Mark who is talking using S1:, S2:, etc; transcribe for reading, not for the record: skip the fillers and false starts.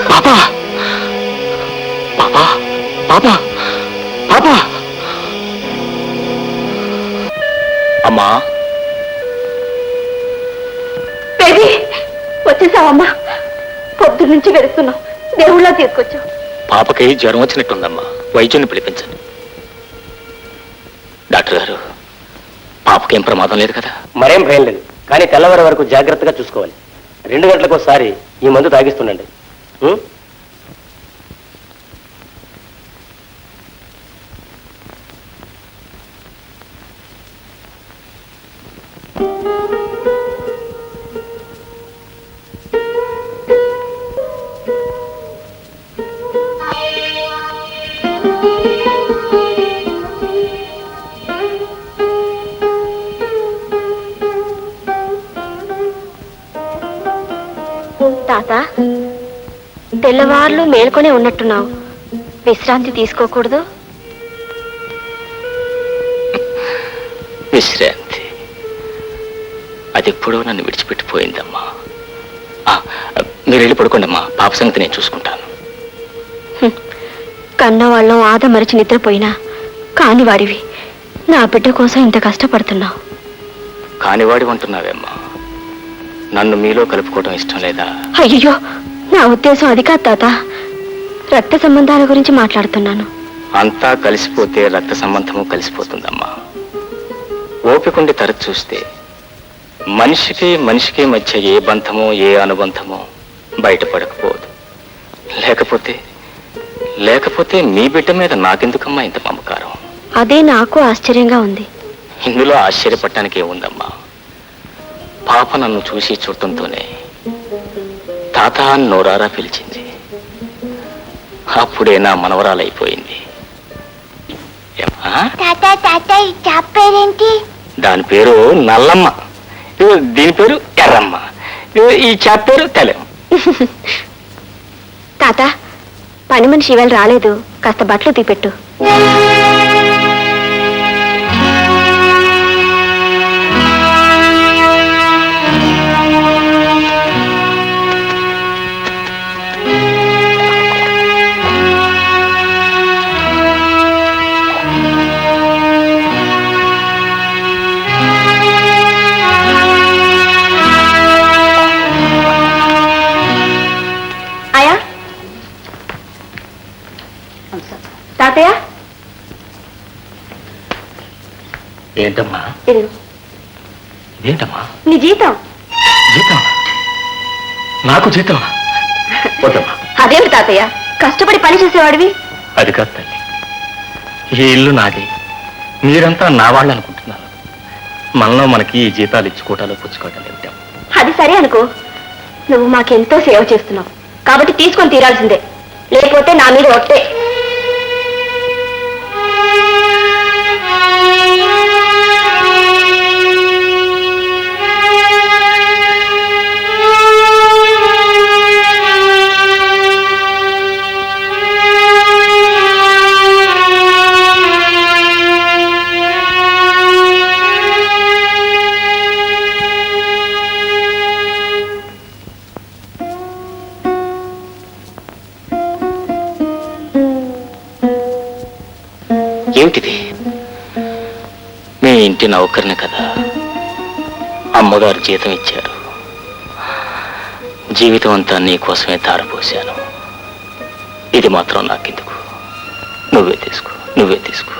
S1: పాపా పాపా పాపా పాపా అమ్మా
S2: బేబీ వచ్చేసావమ్మా. పొద్దు నుంచి వెళ్తున్నావు, దేవుళ్ళ తీసుకొచ్చావు.
S1: పాపకి జ్వరం వచ్చినట్టుందమ్మా, వైద్యుని పిలిపించండి. డాక్టర్ గారు, పాపకేం ప్రమాదం లేదు కదా?
S3: మరేం భయం లేదు, కానీ తెల్లవారి వరకు జాగ్రత్తగా చూసుకోవాలి. 2 గంటలకు ఒకసారి ఈ మందు తాగిస్తుండండి.
S2: తాత, తెల్లవార్లు మేల్కొనే ఉన్నట్టున్నావు, విశ్రాంతి తీసుకోకూడదు?
S1: విశ్రాంతి అది ఎప్పుడో నన్ను విడిచిపెట్టిపోయిందమ్మా. మీరు వెళ్ళి పడుకోండమ్మా, పాప సంగతి నేను చూసుకుంటాను.
S2: కన్నవాళ్ళం ఆద మరిచి నిద్రపోయినా కానివాడివి నా బిడ్డ కోసం ఇంత కష్టపడుతున్నావు.
S1: కానివాడి అంటున్నావేమ్మా, నన్ను మీలో కలుపుకోవడం ఇష్టం లేదా?
S2: అయ్యో, నా ఉద్దేశం అది కాదు తాత, రక్త సంబంధాల గురించి మాట్లాడుతున్నాను.
S1: అంతా కలిసిపోతే రక్త సంబంధము కలిసిపోతుందమ్మా. ఓపికండి తరచు చూస్తే మనిషికి మనిషికి మధ్య ఏ బంధమో ఏ అనుబంధమో బయటపడకపోదు. లేకపోతే మీ బిడ్డ మీద నాకెందుకమ్మా ఇంత మమకారం?
S2: అదే నాకు ఆశ్చర్యంగా ఉంది.
S1: ఇందులో ఆశ్చర్యపడటానికి ఏముందమ్మా? పాప నన్ను చూసి చూడటంతోనే తాత నోరారా పిలిచింది. అప్పుడే నా మనవరాలైపోయింది. దాని పేరు నల్లమ్మ, దీని పేరు ఎర్రమ్మ, ఈ చేప పేరు తెలం.
S2: తాత, పని మనిషి ఇవాళ రాలేదు, కాస్త బట్టలు తీపెట్టు. తాతయ్య,
S1: ఏంటమ్మా? ఏంటమ్మా?
S2: నీ జీతం.
S1: జీతం? నాకు జీతం?
S2: అదేమి తాతయ్య, కష్టపడి పని చేసేవాడివి.
S1: అది కాదు తల్లి, ఈ ఇల్లు నాది, మీరంతా నా వాళ్ళు అనుకుంటున్నారు. మనలో మనకి ఈ జీతాలు ఇచ్చుకోవటాలు పుచ్చుకోవటాలు ఏమిటాం?
S2: అది సరే అనుకో, నువ్వు మాకెంతో సేవ చేస్తున్నావు కాబట్టి తీసుకొని తీరాల్సిందే, లేకపోతే నా మీద ఒట్టే.
S1: ఏమిటిది? మీ ఇంటి నౌకర్ని కదా, అమ్మగారు జీతం ఇచ్చారు, జీవితం అంతా నీ కోసమే తారపోశాను. ఇది మాత్రం నాకెందుకు? నువ్వే తీసుకో.